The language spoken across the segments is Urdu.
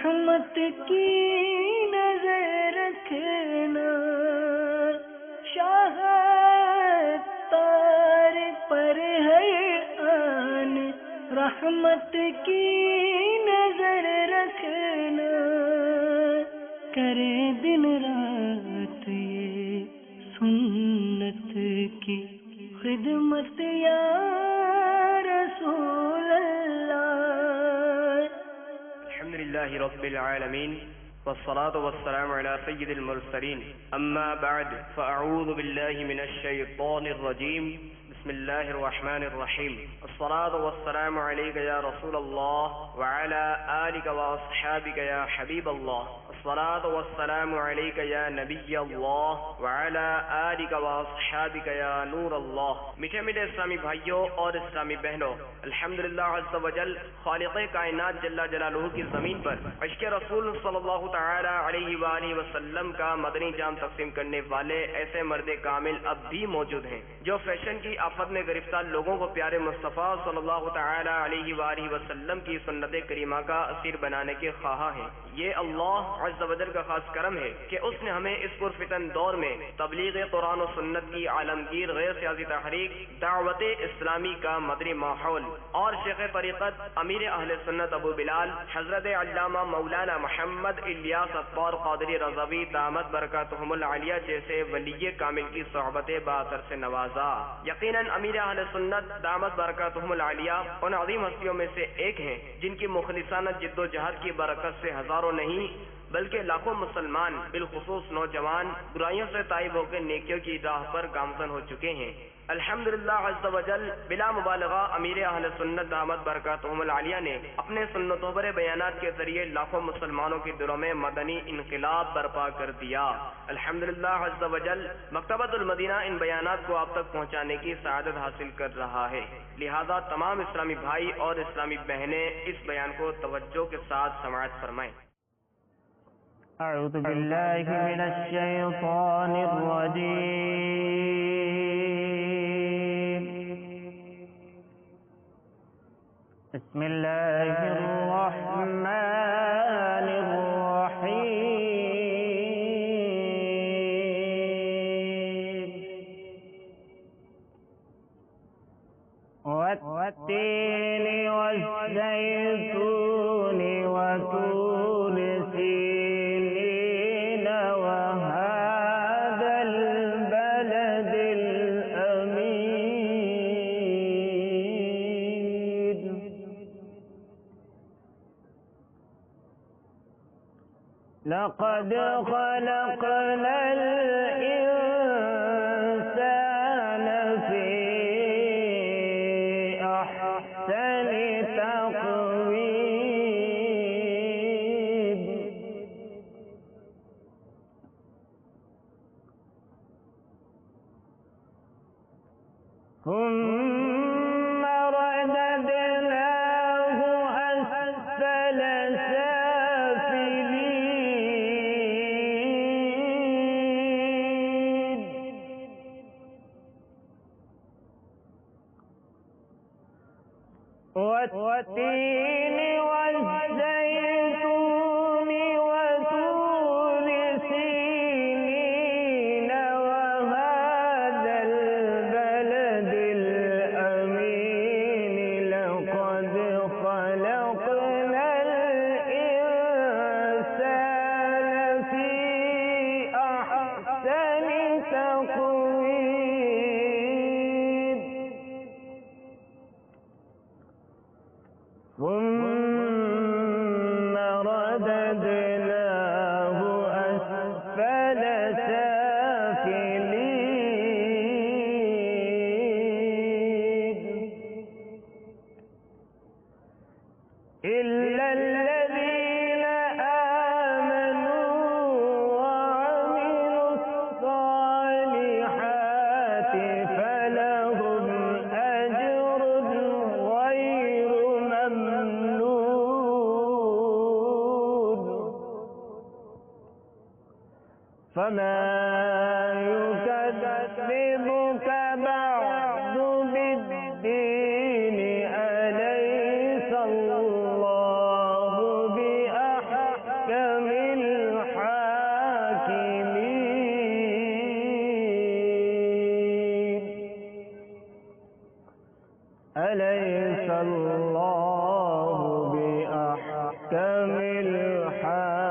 رحمت کی نظر رکھنا، شاہ تار پر ہر آن رحمت کی نظر رکھنا، کرے دن رات یہ سنت کی خدمت یا رسول اللہ۔ الحمدللہ رب العالمین والصلاة والسلام على سید المرسلین، اما بعد فاعوذ باللہ من الشیطان الرجیم، بسم اللہ الرحمن الرحیم، الصلاة والسلام علیک یا رسول اللہ وعلى آلک واصحابک یا حبیب اللہ، الصلاة والسلام علیک یا نبی اللہ وعلى آلک واصحابک یا نور اللہ۔ میٹھے میٹھے اسلامی بھائیوں اور اسلامی بہنوں، الحمدللہ عز و جل خالق کائنات جل جلالہ کی زمین پر عشق رسول صلی اللہ تعالی علیہ وآلہ وسلم کا مدنی جام تقسیم کرنے والے ایسے مرد کامل اب بھی موجود ہیں جو فیشن کی آفت میں گرفتار لوگوں کو پیارے مصطفیٰ صلی اللہ تعالی علیہ وآلہ وسلم کی سنت کریمہ کا اسیر بنانے کے خواہاں ہیں۔ یہ اللہ عز و جل کا خاص کرم ہے کہ اس نے ہمیں اس پرفتن دور میں تبلیغ قرآن و سنت کی عالمگیر غیر سیاسی تحریک دعوت اسلامی کا مدنی ماحول اور شیخ طریقت امیر اہل سنت ابو بلال حضرت علامہ مولانا محمد الیاس اطوار قادری رضوی دامت برکاتہم العالیہ جیسے ولی کامل کی صحبت باثر سے نوازا۔ یقیناً امیر اہل سنت دامت برکاتہم العالیہ ان عظیم ہستیوں میں سے ایک ہیں جن کی مخلصانہ جد و جہد کی برکت سے ہزاروں نہیں بلکہ لاکھوں مسلمان بالخصوص نوجوان برائیوں سے تائب ہو کے نیکیوں کی راہ پر گامزن ہو چکے ہیں۔ الحمدللہ عز و جل بلا مبالغہ امیر اہل سنت دامت برکاتہم العالیہ نے اپنے سنتوں پر بیانات کے ذریعے لاکھوں مسلمانوں کے دلوں میں مدنی انقلاب برپا کر دیا۔ الحمدللہ عز و جل مکتبۃ المدینہ ان بیانات کو آپ تک پہنچانے کی سعادت حاصل کر رہا ہے، لہذا تمام اسلامی بھائی اور اسلامی بہنیں اس بیان کو توجہ کے ساتھ سماعت فرمائیں۔ اعوذ باللہ من الشیطان الرجیم، بسم اللہ الرحمن الرحیم، والتین والزیتون وطور سینین وهذا البلد الأمین، لقد خلقنا الإنسان في أحسن تقويم، ثم رددناه أسفل سافلين، والتين والزيتون وطور سينين وهذا البلد الأمين، لقد خلقنا الإنسان في أحسن تقويم، ثم رددناه أسفل سافلين، إلا الذين آمنوا وعملوا الصالحات فلهم أجر غير ممنون، فما يكذبك بعد بالدين، أليس الله بأحكم أليس الله بأحكم الحاكمين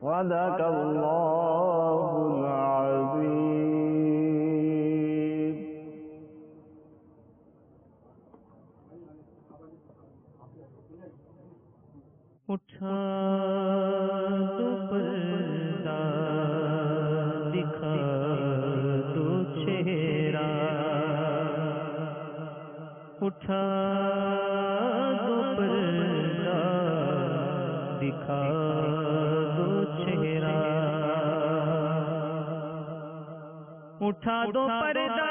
صدق الله العظيم. اٹھا دو پردہ دکھا دو چہرہ، اٹھا دو پردہ دکھا دو چہرہ، اٹھا دو پردہ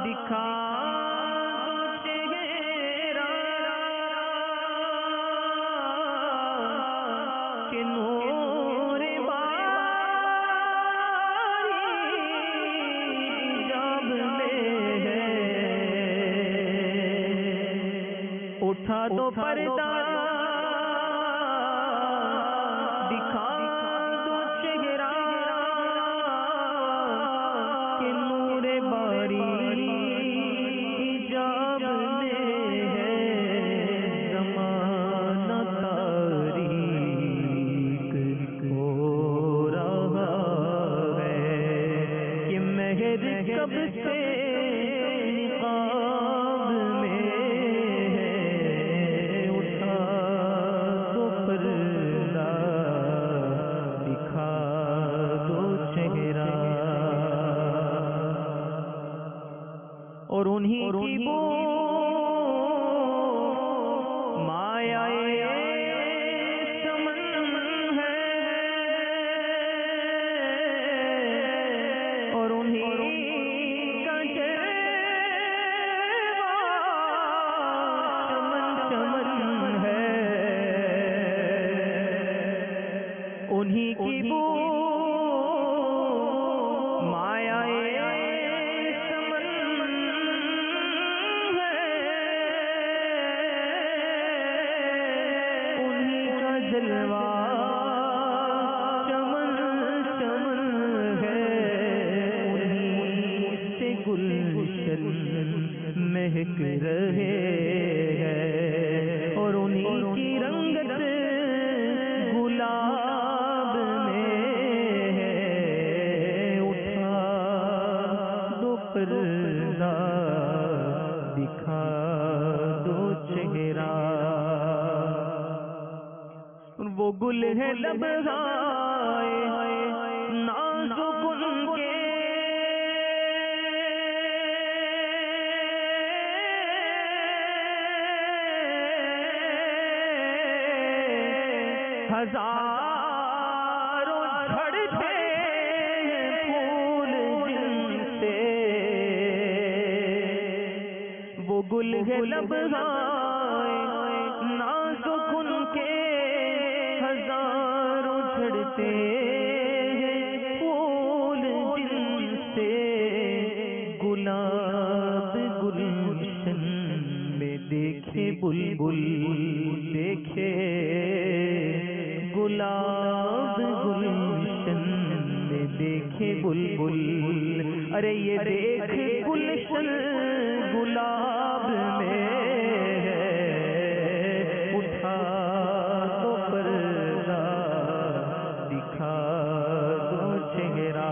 دکھا اٹھا دو پردہ دکھا دو چہرہ کہ نور باری جاب دے ہے، زمانہ تاریک ہو رہا ہے کہ مہر کب سے اور انہی کی وہ مایا چمن ہے، اور انہی کا جلوہ چمن چمن ہے، انہی کی وہ مایا جلوہ چمن چمن ہے، انہی سے گلشن مہک رہے ہیں، اور انہی کی رنگت گلاب میں ہے، اٹھا دو پردہ دکھا دو چہرہ، وہ گل ہے لبہائے نازک ان کے، ہزاروں جھڑتے پھول جن سے، وہ گل ہے لبہائے نازک ان کے، ہزاروں جھڑتے پھول جن سے، گلاب گلشن میں دیکھے بلبل، دیکھے گلاب گلشن میں دیکھے بلبل، ارے یہ دیکھ گلشن گلاب میں ہے، اٹھا دو پردہ دکھا دو چہرہ،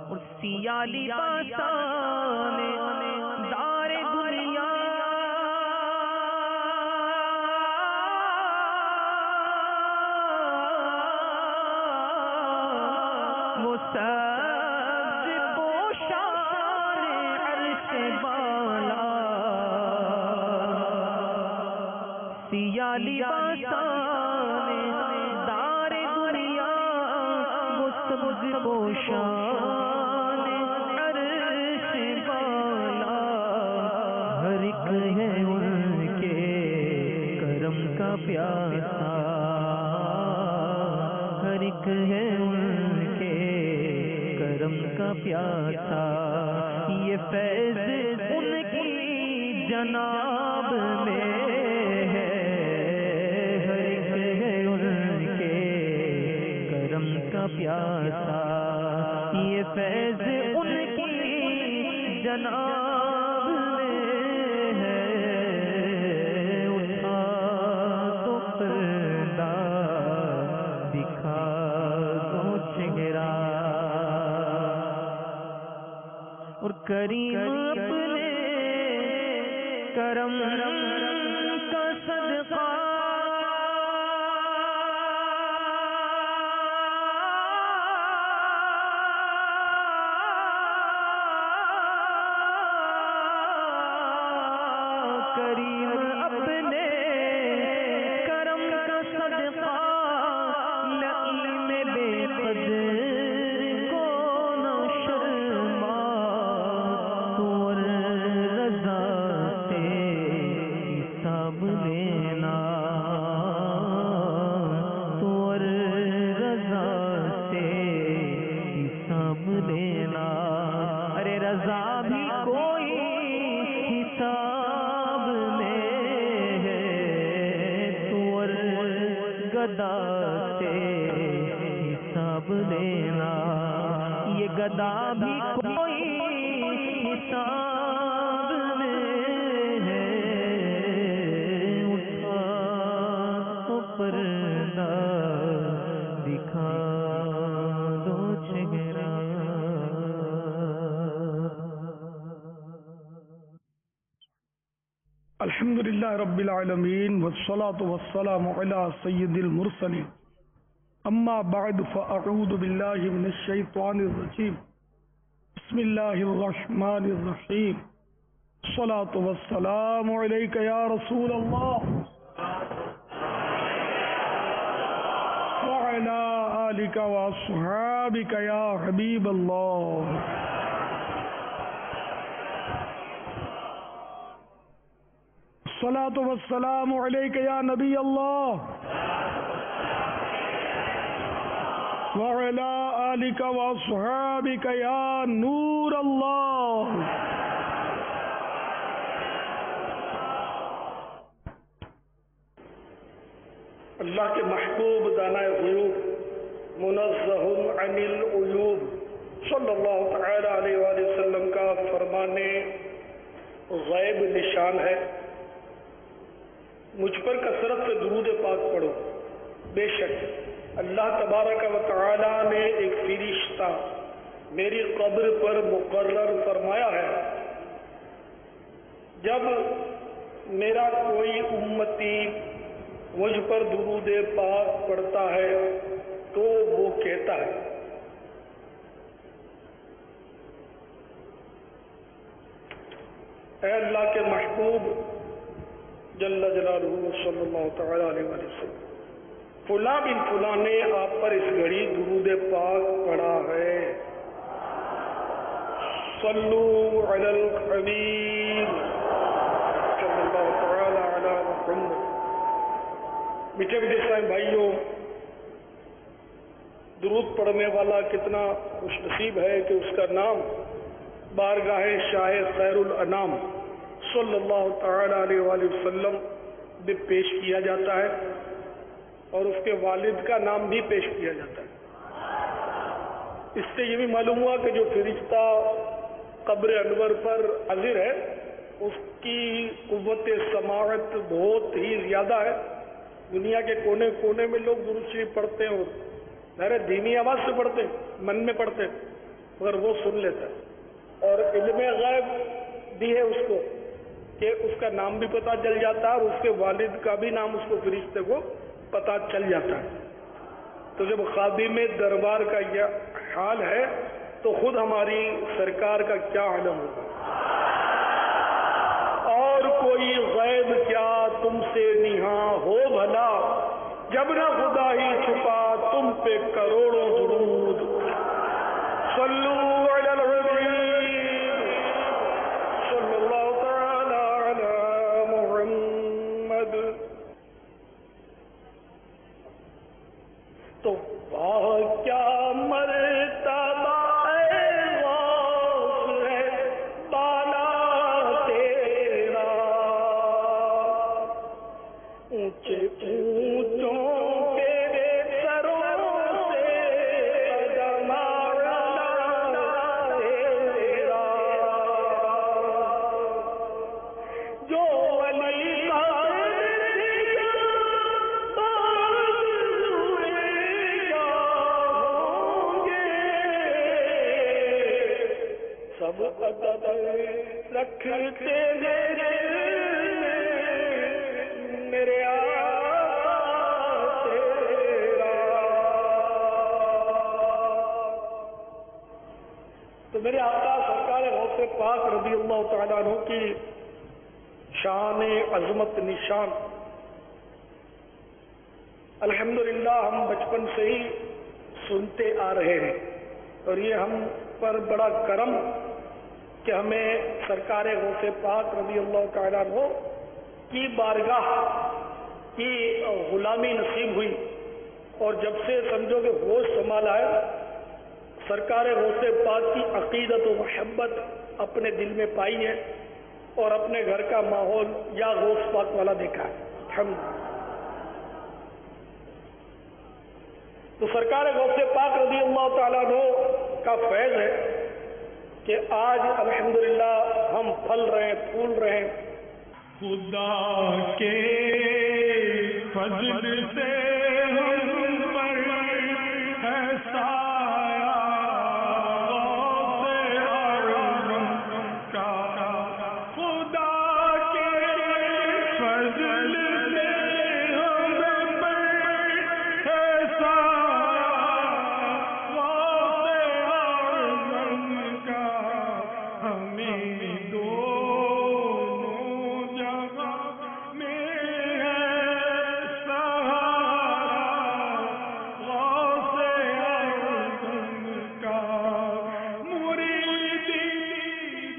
اور سیاہ لباسان دار دنیا وہ سبز پوشان عرش بالا، سیاہ لباسان دار دنیا وہ سبز پوشان عرش بالا، ہر ایک ہے ان کے کرم کا پیاسا، ہر ایک ہے ان کے کرم کا پیاسا، یہ فیض ان کی جناب میں ہے، فیض ان کی جناب میں ہے، اٹھا تو پردہ دکھا دو چہرہ، اور کریم اپنے کرم کا صدقہ کریم اپنے کرم کا صدقہ لئیم بے قدر کو نہ شرما، تو رضا سے حساب لینا، تو رضا سے حساب لینا، ارے رضا بھی کوئی حساب میں ہے، تو گدا سے حساب لینا، یہ گدا بھی کوئی حساب میں ہے، اٹھا تو پردہ دکھا دو چہرہ۔ الحمدللہ رب العالمین والصلاة والسلام علی سید المرسلین، اما بعد فاعوذ باللہ من الشیطان الرجیم، بسم اللہ الرحمن الرحیم، الصلاة والسلام علیک یا رسول اللہ وعلی آلک واصحابک یا حبیب اللہ۔ الصلاة والسلام علیک یا نبی اللہ وعلی آلک واصحابک یا نور اللہ۔ اللہ کے محبوب دانائے غیوب منزہ عن العیوب صلی اللہ تعالی علیہ وآلہ وسلم کا فرمان غیب نشان ہے، مجھ پر کثرت سے درود پاک پڑھو، بے شک اللہ تبارک و تعالی نے ایک فرشتہ میری قبر پر مقرر فرمایا ہے، جب میرا کوئی امتی مجھ پر درود پاک پڑھتا ہے تو وہ کہتا ہے اے اللہ کے محبوب جل جلالہ صلی اللہ تعالی علیہ وسلم، فلاں بن فلاں نے آپ پر اس گھڑی درود پاک پڑھا ہے، صلو علی الحبیب صلی اللہ تعالی علی محمد۔ میٹھے میٹھے اسلام بھائیوں، درود پڑھنے والا کتنا خوش نصیب ہے کہ اس کا نام بارگاہ شاہ خیر الانام صلی اللہ تعالی علیہ وآلہ وسلم بھی پیش کیا جاتا ہے، اور اس کے والد کا نام بھی پیش کیا جاتا ہے۔ اس سے یہ بھی معلوم ہوا کہ جو فرشتہ قبر انور پر حاضر ہے اس کی قوت سماعت بہت ہی زیادہ ہے، دنیا کے کونے کونے میں لوگ درود شریف پڑھتے ہیں اور ظاہر دھیمی آواز سے پڑھتے ہیں، من میں پڑھتے ہیں، مگر وہ سن لیتا ہے، اور علم غیب بھی ہے اس کو کہ اس کا نام بھی پتہ چل جاتا ہے اور اس کے والد کا بھی نام اس کو فرشتے کو پتہ چل جاتا ہے۔ تو جب خادم دربار کا یہ حال ہے تو خود ہماری سرکار کا کیا عالم ہوگا۔ اور کوئی غیب کیا تم سے نہاں ہو بھلا، جب نہ خدا ہی چھپا تم پہ کروڑوں درود، صلو علی الحبیب صلی اللہ تعالی علی محمد۔ تو کیا مرتبہ غوث ہے بالا تیرا، اونچے اونچوں کے سروں سے قدم اعلیٰ سب ادب رکھتے ہیں میرے تو میرے آقا سرکار غوث پاک رضی اللہ تعالیٰ عنہ کی شان عظمت نشان الحمدللہ ہم بچپن سے ہی سنتے آ رہے ہیں، اور یہ ہم پر بڑا کرم کہ ہمیں سرکار غوث پاک رضی اللہ تعالیٰ عنہ کی بارگاہ کی غلامی نصیب ہوئی، اور جب سے سمجھو کہ ہوش سنبھالا ہے سرکار غوث پاک کی عقیدت و محبت اپنے دل میں پائی ہے، اور اپنے گھر کا ماحول یا غوث پاک والا دیکھا ہے تو سرکار غوث پاک رضی اللہ تعالیٰ عنہ کا فیض ہے کہ آج الحمدللہ ہم پھل رہے ہیں، پھول رہے ہیں۔ خدا کے فضل سے ہم پر ہے سایہ غوث اعظم کا، خدا کے فضل سے ہم پر ہے سایہ غوث اعظم کا، ہمیں دونوں جگہ میں ہے سہارا غوث اعظم کا، مرید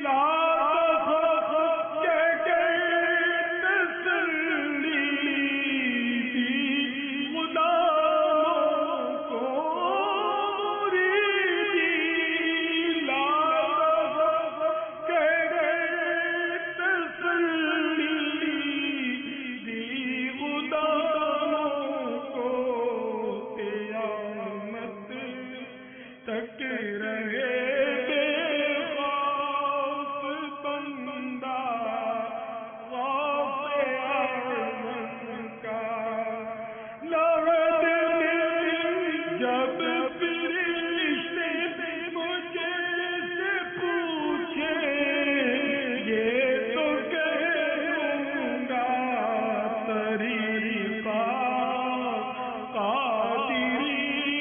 لا تخف کہ تسلی دی غلاموں کو، مرید لا تخف کہ تسلی دی غلاموں کو، قیامت تک رہے بے خوف بندہ غوث اعظم کا، لحد میں جب فرشتے مجھے سے پوچھے یہ تو کہوں گا طریقہ قادری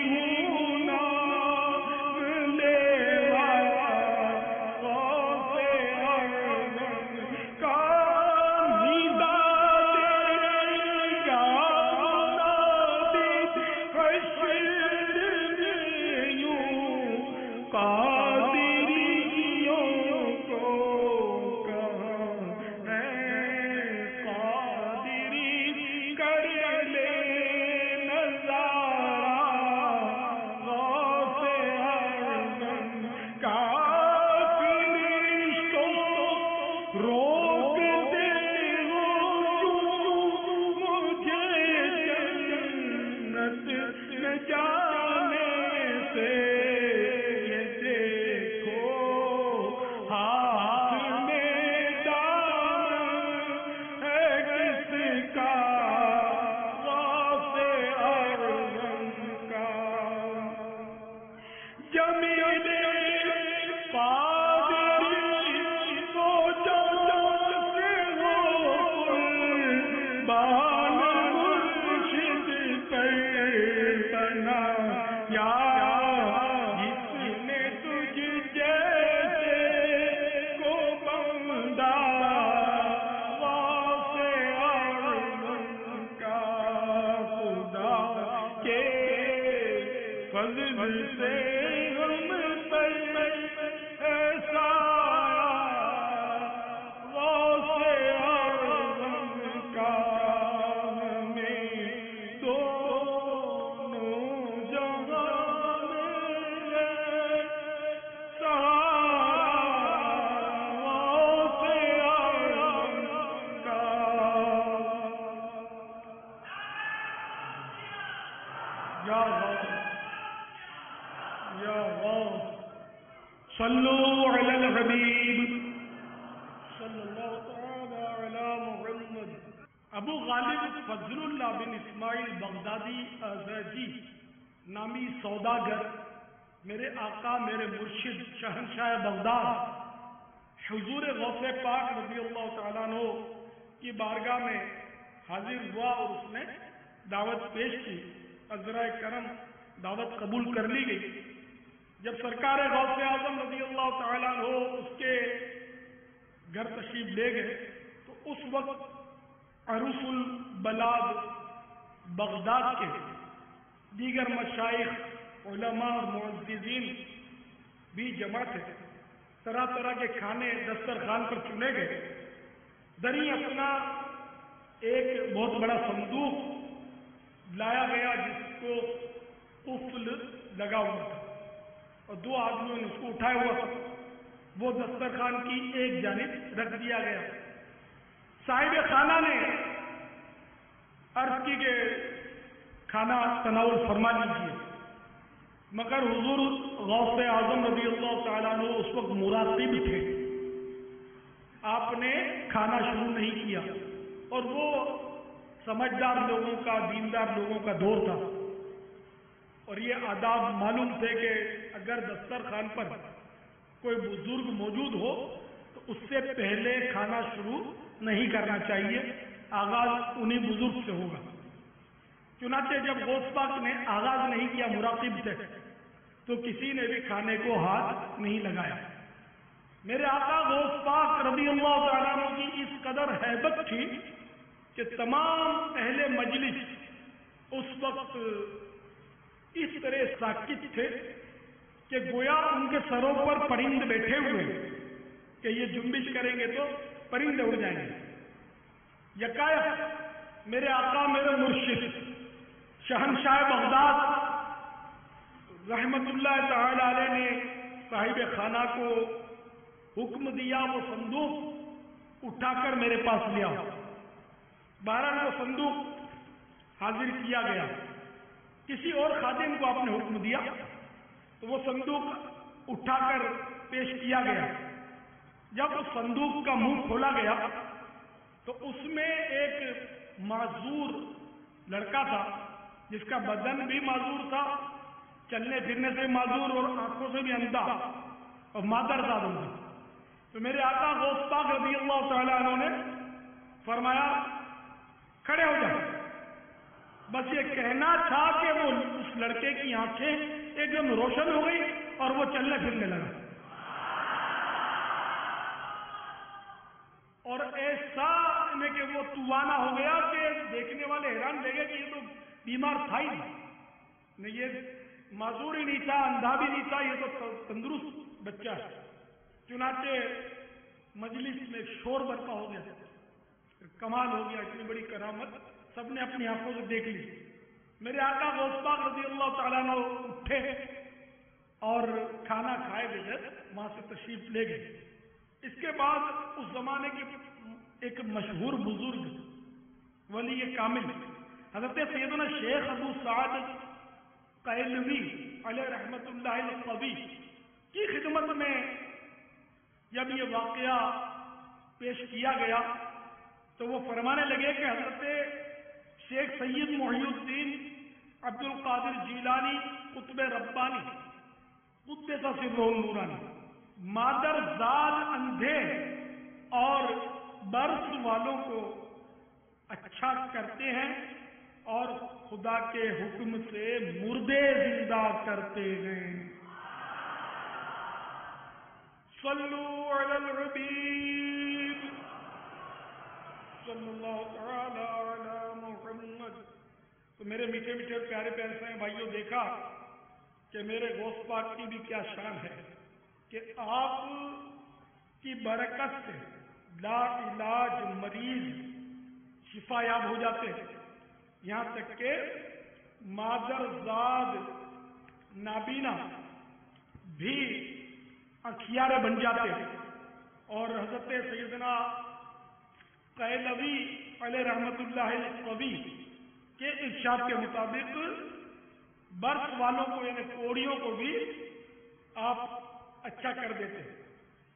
ہوں نام لیوا غوث اعظم کا، ندا دے گا منادی حشر میں یوں، قادریوں کو کہاں ہے قادری کر لے نظارہ غوث اعظم کا، فرشتوں روک دے ہو مجھے جنت میں جانے سے، یہ دیکھو ہاتھ میں دامن ہے کس کا غوث اعظم کا، جمیل قادری وہ جان سے ہو قربان مرشد پر بنا، یا جس نے تجھ جیسے کو بندہ غوث اعظم کا، خدا کے فضل سے ہم پر ہے سایہ غوث اعظم کا، ہمیں دونوں جہاں میں ہے سہارا غوث اعظم کا۔ یا غوث یا غوث صلو علی الحبیب صلی اللہ تعالی علی محمد۔ ابو غالب فضل اللہ بن اسماعیل بغدادی ازیجی نامی سوداگر میرے آقا میرے مرشد شہنشاہ بغداد حضور غوث پاک رضی اللہ تعالیٰ عنہ کی بارگاہ میں حاضر ہوا اور اس نے دعوت پیش کی، عذرائے کرم دعوت قبول کر لی گئی۔ جب سرکار غوث اعظم رضی اللہ تعالیٰ عنہ اس کے گھر تشریف لے گئے تو اس وقت عروس البلاد بغداد کے دیگر مشائخ، علماء اور معززین بھی جمع تھے۔ طرح طرح کے کھانے دسترخوان پر چنے گئے۔ دریں اپنا ایک بہت بڑا صندوق لایا گیا جس کو قفل لگا ہوا تھا اور دو آدمیوں نے اس کو اٹھایا ہوا تھا، وہ دسترخوان کی ایک جانب رکھ دیا گیا۔ صاحب خانہ نے عرض کی کہ کھانا تناول فرما لیجیے، مگر حضور غوث اعظم رضی اللہ تعالیٰ عنہ اس وقت مراقب تھے، آپ نے کھانا شروع نہیں کیا، اور وہ سمجھدار لوگوں کا، دیندار لوگوں کا دور تھا، اور یہ آداب معلوم تھے کہ اگر دسترخوان پر کوئی بزرگ موجود ہو تو اس سے پہلے کھانا شروع نہیں کرنا چاہیے، آغاز انہی بزرگ سے ہوگا۔ چنانچہ جب غوث پاک نے آغاز نہیں کیا، مراقب تھے، تو کسی نے بھی کھانے کو ہاتھ نہیں لگایا۔ میرے آقا غوث پاک رضی اللہ تعالیٰ عنہ کی اس قدر ہیبت تھی کہ تمام اہل مجلس اس وقت اس طرح ساکت تھے کہ گویا ان کے سروں پر پرند بیٹھے ہوئے کہ یہ جنبش کریں گے تو پرند اڑ جائیں گے۔ یکایک میرے آقا، میرے مرشد شہنشاہ بغداد رحمت اللہ تعالی علیہ نے صاحب خانہ کو حکم دیا وہ صندوق اٹھا کر میرے پاس لیا۔ بہرحال وہ صندوق حاضر کیا گیا، کسی اور خادم کو آپ نے حکم دیا تو وہ صندوق اٹھا کر پیش کیا گیا۔ جب اس صندوق کا منہ کھولا گیا تو اس میں ایک معذور لڑکا تھا جس کا بدن بھی معذور تھا، چلنے پھرنے سے معذور اور آنکھوں سے بھی اندھا اور مادر زادوں تھا۔ تو میرے آقا غوث پاک رضی اللہ تعالیٰ عنہ نے فرمایا کھڑے ہو جائیں۔ بس یہ کہنا تھا کہ وہ اس لڑکے کی آنکھیں ایک دم روشن ہو گئی اور وہ چلنے پھرنے لگا، اور ایسا میں کہ وہ توانا ہو گیا کہ دیکھنے والے حیران رہ گئے کہ یہ تو بیمار تھا ہی نہیں، یہ معذور ہی نہیں تھا، اندھا بھی نہیں تھا، یہ تو تندرست بچہ ہے۔ چنانچہ مجلس میں شور برپا ہو گیا، کمال ہو گیا، اتنی بڑی کرامت سب نے اپنی آنکھوں سے دیکھ لی۔ میرے آقا غوث پاک رضی اللہ تعالیٰ عنہ اٹھے اور کھانا کھائے بغیر وہاں سے تشریف لے گئے۔ اس کے بعد اس زمانے کے ایک مشہور بزرگ ولی کامل حضرت سیدنا شیخ ابو سعد قیلوی علیہ رحمت اللہ القوی کی خدمت میں جب یہ واقعہ پیش کیا گیا تو وہ فرمانے لگے کہ حضرت شیخ سید محی الدین عبد القادر جیلانی قطب ربانی قدس سرہ النورانی مادر زاد اندھے اور برس والوں کو اچھا کرتے ہیں اور خدا کے حکم سے مردے زندہ کرتے ہیں۔ صلو علی الحبیب صلی اللہ تعالی علی محمد۔ تو میرے میٹھے میٹھے پیارے پیارے سے بھائیوں، دیکھا کہ میرے غوث پاک کی بھی کیا شان ہے کہ آپ کی برکت سے لا علاج مریض شفا یاب ہو جاتے ہیں، یہاں تک کہ مادر زاد نابینا بھی اخیارے بن جاتے ہیں۔ اور حضرت سیدنا قیلوی علیہ رحمت اللہ القوی کے ارشاد کے مطابق برس والوں کو یعنی کوڑیوں کو بھی آپ اچھا کر دیتے ہیں۔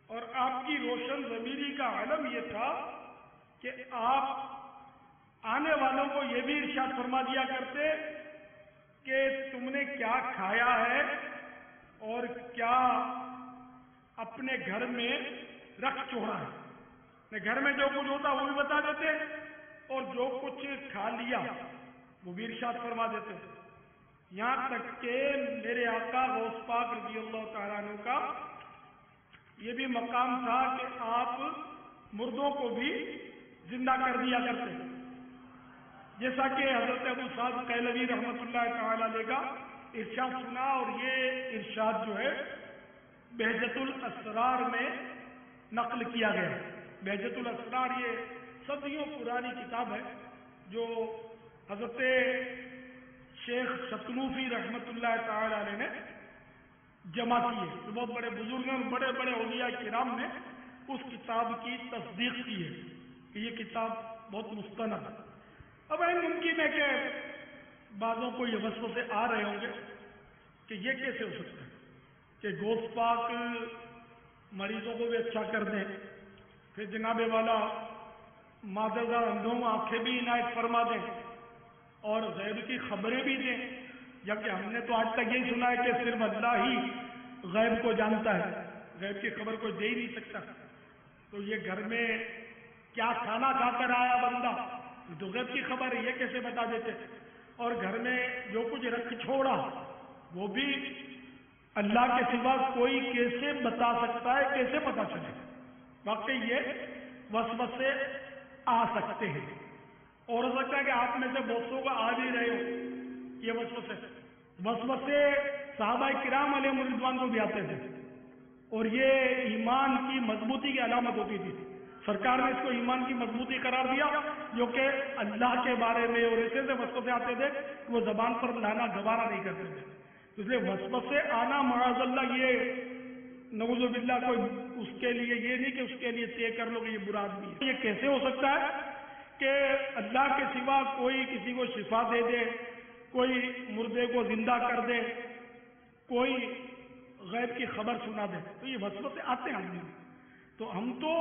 اور آپ کی روشن ضمیری کا علم یہ تھا کہ آپ آنے والوں کو یہ بھی ارشاد فرما دیا کرتے کہ تم نے کیا کھایا ہے اور کیا اپنے گھر میں رکھ چھوڑا ہے. گھر میں جو کچھ ہوتا وہ بھی بتا دیتے اور جو کچھ کھا لیا وہ بھی ارشاد فرما دیتے. یہاں تک کہ میرے آقا غوث پاک رضی اللہ تعالیٰ عنہ کا یہ بھی مقام تھا کہ آپ مردوں کو بھی زندہ کر دیا کرتے، جیسا کہ حضرت ابو سعد قیلوی رحمۃ اللہ تعالی علیہ کا ارشاد سنا. اور یہ ارشاد جو ہے بہجت الاسرار میں نقل کیا گیا. بہجت الاسرار یہ صدیوں پرانی کتاب ہے جو حضرت شیخ ستنوفی رحمۃ اللہ تعالی علیہ نے جمع کی ہے. جو بہت بڑے بزرگ ہیں، بڑے بڑے اولیاء کرام نے اس کتاب کی تصدیق کی ہے کہ یہ کتاب بہت مستند ہے. اب ممکن ہے کہ بعضوں کو یہ وسوسے آ رہے ہوں گے کہ یہ کیسے ہو سکتا ہے کہ غوث پاک مریضوں کو بھی اچھا کر دیں، پھر جناب والا مادرزار اندھوں آنکھیں بھی عنایت فرما دیں اور غیب کی خبریں بھی دیں، جبکہ ہم نے تو آج تک یہی سنا ہے کہ صرف اللہ ہی غیب کو جانتا ہے، غیب کی خبر کوئی دے ہی نہیں سکتا. تو یہ گھر میں کیا کھانا کھا کر آیا بندہ تو غیب کی خبر ہے، یہ کیسے بتا دیتے؟ اور گھر میں جو کچھ رکھ چھوڑا وہ بھی اللہ کے سوا کوئی کیسے بتا سکتا ہے، کیسے پتا چلے؟ واقعی یہ وسوسے آ سکتے ہیں اور ہو سکتا ہے کہ آپ میں سے بہتوں کا آ بھی رہے ہو یہ وسوسے صحابہ کرام علیہ رضوان کو بھی آتے تھے اور یہ ایمان کی مضبوطی کی علامت ہوتی تھی. سرکار نے اس کو ایمان کی مضبوطی قرار دیا جو کہ اللہ کے بارے میں اور ایسے سے وسوسے آتے تھے کہ وہ زبان پر لانا گوارا نہیں کرتے تھے. اس لیے وسوسے آنا معاذ اللہ یہ نعوذ باللہ کوئی اس کے لیے یہ نہیں کہ اس کے لیے طے کر لو کہ یہ برا آدمی ہے. یہ کیسے ہو سکتا ہے کہ اللہ کے سوا کوئی کسی کو شفا دے دے، کوئی مردے کو زندہ کر دے، کوئی غیب کی خبر سنا دے؟ تو یہ وسوسے آتے ہیں آدمی. تو ہم تو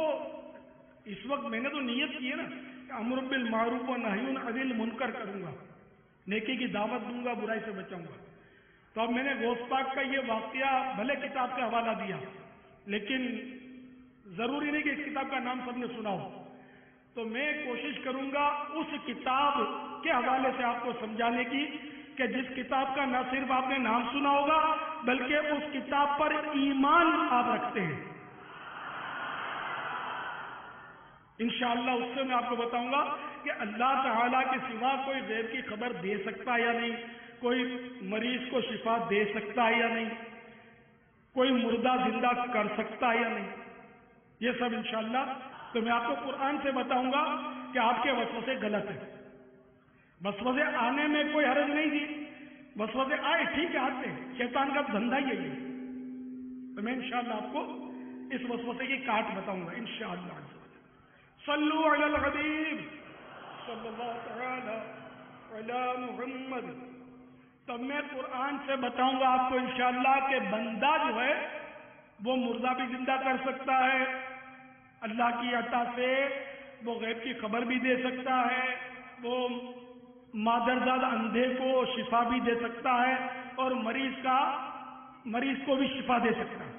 اس وقت میں نے تو نیت کی ہے نا کہ امر بالمعروف و نہی عن المنکر کروں گا، نیکی کی دعوت دوں گا، برائی سے بچاؤں گا. تو اب میں نے غوث پاک کا یہ واقعہ بھلے کتاب کا حوالہ دیا، لیکن ضروری نہیں کہ اس کتاب کا نام سب نے سنا ہو. تو میں کوشش کروں گا اس کتاب کے حوالے سے آپ کو سمجھانے کی کہ جس کتاب کا نہ صرف آپ نے نام سنا ہوگا بلکہ اس کتاب پر ایمان آپ رکھتے ہیں. انشاءاللہ اس سے میں آپ کو بتاؤں گا کہ اللہ تعالیٰ کے سوا کوئی غیب کی خبر دے سکتا ہے یا نہیں، کوئی مریض کو شفا دے سکتا ہے یا نہیں، کوئی مردہ زندہ کر سکتا ہے یا نہیں، یہ سب انشاءاللہ. تو میں آپ کو قرآن سے بتاؤں گا کہ آپ کے وسوسے غلط ہیں. وسوسے آنے میں کوئی حرج نہیں تھی، وسوسے آئے ٹھیک ہے، آتے ہیں، شیطان کا دھندا یہی ہے. تو میں انشاءاللہ آپ کو اس وسوسے کی کاٹ بتاؤں گا انشاءاللہ. صلو علی الحبیب صلی اللہ تعالی علی محمد. تب میں قرآن سے بتاؤں گا آپ کو انشاءاللہ کہ بندہ جو ہے وہ مردہ بھی زندہ کر سکتا ہے، اللہ کی عطا سے وہ غیب کی خبر بھی دے سکتا ہے، وہ مادرزاد اندھے کو شفا بھی دے سکتا ہے اور مریض کو بھی شفا دے سکتا ہے.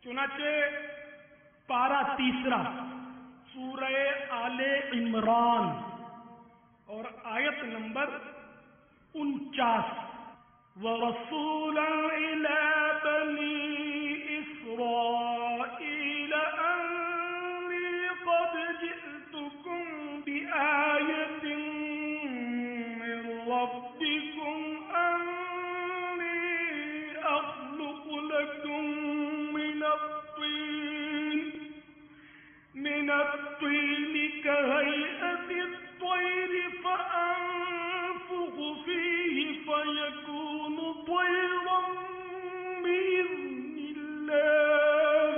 چنانچہ پارہ 3 سورہ آل عمران اور آیت نمبر 49 وَرَسُولًا إِلَىٰ بَنِي إِسْرَائِيلَ أَنِّي قَدْ جِئْتُكُمْ بِآيَةٍ مِّن رَّبِّكُمْ أَنِّي أَخْلُقُ لَكُم من الطين كهيئة الطير فأنفخ فيه فيكون طيرا بإذن الله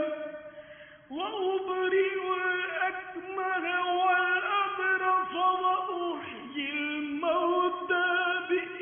وأبرئ الأكمه والأبرص وأحيي الموتى بإذن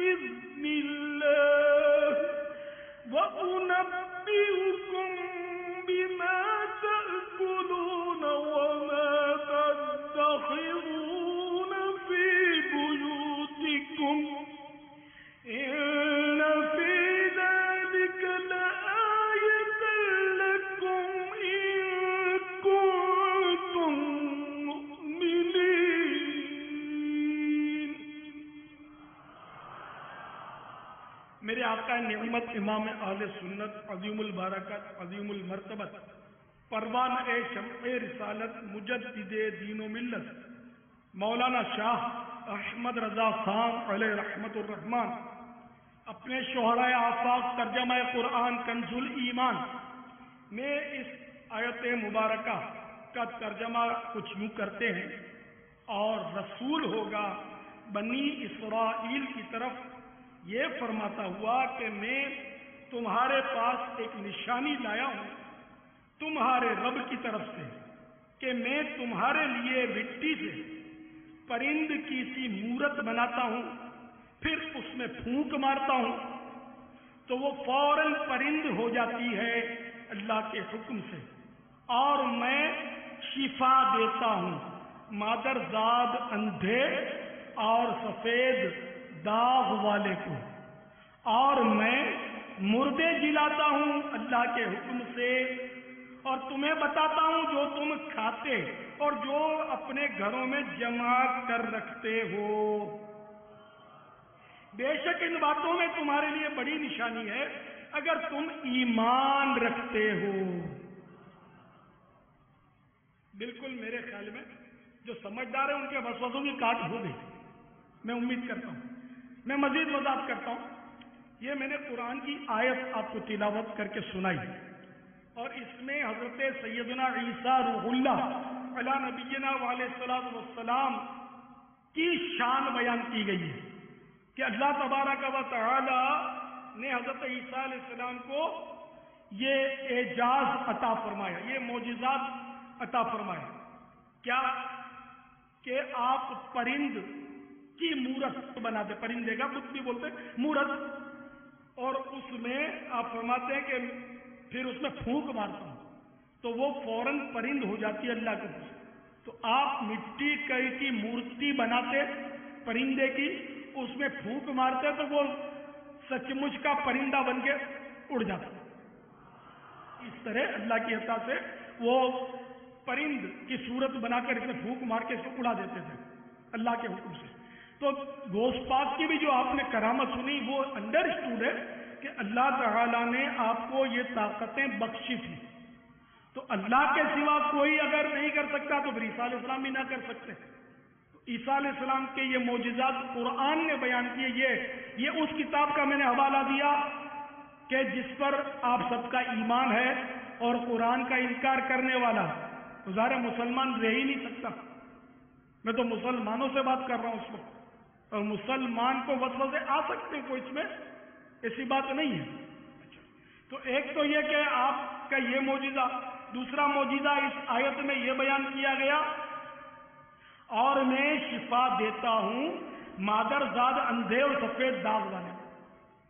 میرے آقا نعمت امام اہل سنت عظیم البرکت عظیم المرتبت پروان شمع رسالت مجدد دین و ملت مولانا شاہ احمد رضا خان علیہ رحمت الرحمان اپنے شہرائے آفاق ترجمہ قرآن کنز الایمان میں اس آیت مبارکہ کا ترجمہ کچھ یوں کرتے ہیں، اور رسول ہوگا بنی اسرائیل کی طرف یہ فرماتا ہوا کہ میں تمہارے پاس ایک نشانی لایا ہوں تمہارے رب کی طرف سے کہ میں تمہارے لیے مٹی سے پرند کی سی مورت بناتا ہوں، پھر اس میں پھونک مارتا ہوں تو وہ فوراً پرند ہو جاتی ہے اللہ کے حکم سے، اور میں شفا دیتا ہوں مادرزاد اندھے اور سفید داغ والے کو، اور میں مردے جلاتا ہوں اللہ کے حکم سے، اور تمہیں بتاتا ہوں جو تم کھاتے اور جو اپنے گھروں میں جمع کر رکھتے ہو۔ بے شک ان باتوں میں تمہارے لیے بڑی نشانی ہے اگر تم ایمان رکھتے ہو۔ بالکل میرے خیال میں جو سمجھدار ہیں ان کے وسوسوں کی کاٹ ہو گئی، میں امید کرتا ہوں۔ میں مزید وضاحت کرتا ہوں، یہ میں نے قرآن کی آیت آپ کو تلاوت کر کے سنائی، اور اس میں حضرت سیدنا عیسیٰ روح اللہ علی نبینا علیہ السلام کی شان بیان کی گئی ہے کہ اللہ تبارک و تعالی نے حضرت عیسیٰ علیہ السلام کو یہ اعجاز عطا فرمایا، یہ معجزات عطا فرمایا، کیا کہ آپ پرند کی مورت بنا دے، پرندے کا بت بھی بولتے مورت، اور اس میں آپ فرماتے ہیں کہ پھر اس میں پھونک مارتا ہوں تو وہ فوراً پرند ہو جاتی ہے اللہ کے حکم سے۔ تو آپ مٹی کی مورتی بناتے پرندے کی، اس میں پھونک مارتے تو وہ سچ مچ کا پرندہ بن کے اڑ جاتا۔ اس طرح اللہ کی عطا سے وہ پرند کی صورت بنا کر اس میں پھونک مار کے اس کو اڑا دیتے تھے اللہ کے حکم سے۔ تو غوث پاک کی بھی جو آپ نے کرامت سنی وہ انڈرسٹوڈ ہے کہ اللہ تعالیٰ نے آپ کو یہ طاقتیں بخشی تھی، تو اللہ کے سوا کوئی اگر نہیں کر سکتا تو پھر عیسیٰ علیہ السلام بھی نہ کر سکتے۔ عیسیٰ علیہ السلام کے یہ معجزات قرآن نے بیان کیے، یہ اس کتاب کا میں نے حوالہ دیا کہ جس پر آپ سب کا ایمان ہے، اور قرآن کا انکار کرنے والا تو ظاہر مسلمان رہ ہی نہیں سکتا۔ میں تو مسلمانوں سے بات کر رہا ہوں اس وقت، اور مسلمان کو وسوسے آ سکتے ہیں، کوئی اس میں ایسی بات نہیں ہے۔ تو ایک تو یہ کہ آپ کا یہ معجزہ، دوسرا معجزہ اس آیت میں یہ بیان کیا گیا، اور میں شفا دیتا ہوں مادرزاد اندھے اور سفید داغ والے۔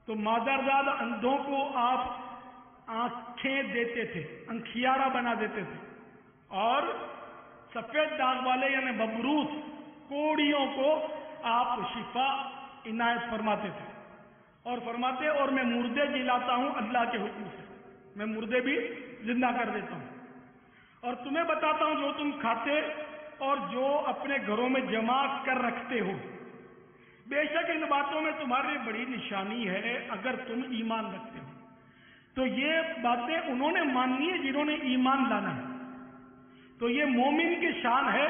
تو مادرزاد اندھوں کو آپ آنکھیں دیتے تھے، انکھیارا بنا دیتے تھے، اور سفید داغ والے یعنی ببروس کوڑیوں کو آپ شفا عنایت فرماتے تھے، اور فرماتے اور میں مردے جلاتا ہوں اللہ کے حکم سے، میں مردے بھی زندہ کر دیتا ہوں، اور تمہیں بتاتا ہوں جو تم کھاتے اور جو اپنے گھروں میں جمع کر رکھتے ہو۔ بے شک ان باتوں میں تمہاری بڑی نشانی ہے اگر تم ایمان رکھتے ہو۔ تو یہ باتیں انہوں نے ماننی ہے جنہوں نے ایمان لانا ہے۔ تو یہ مومن کی شان ہے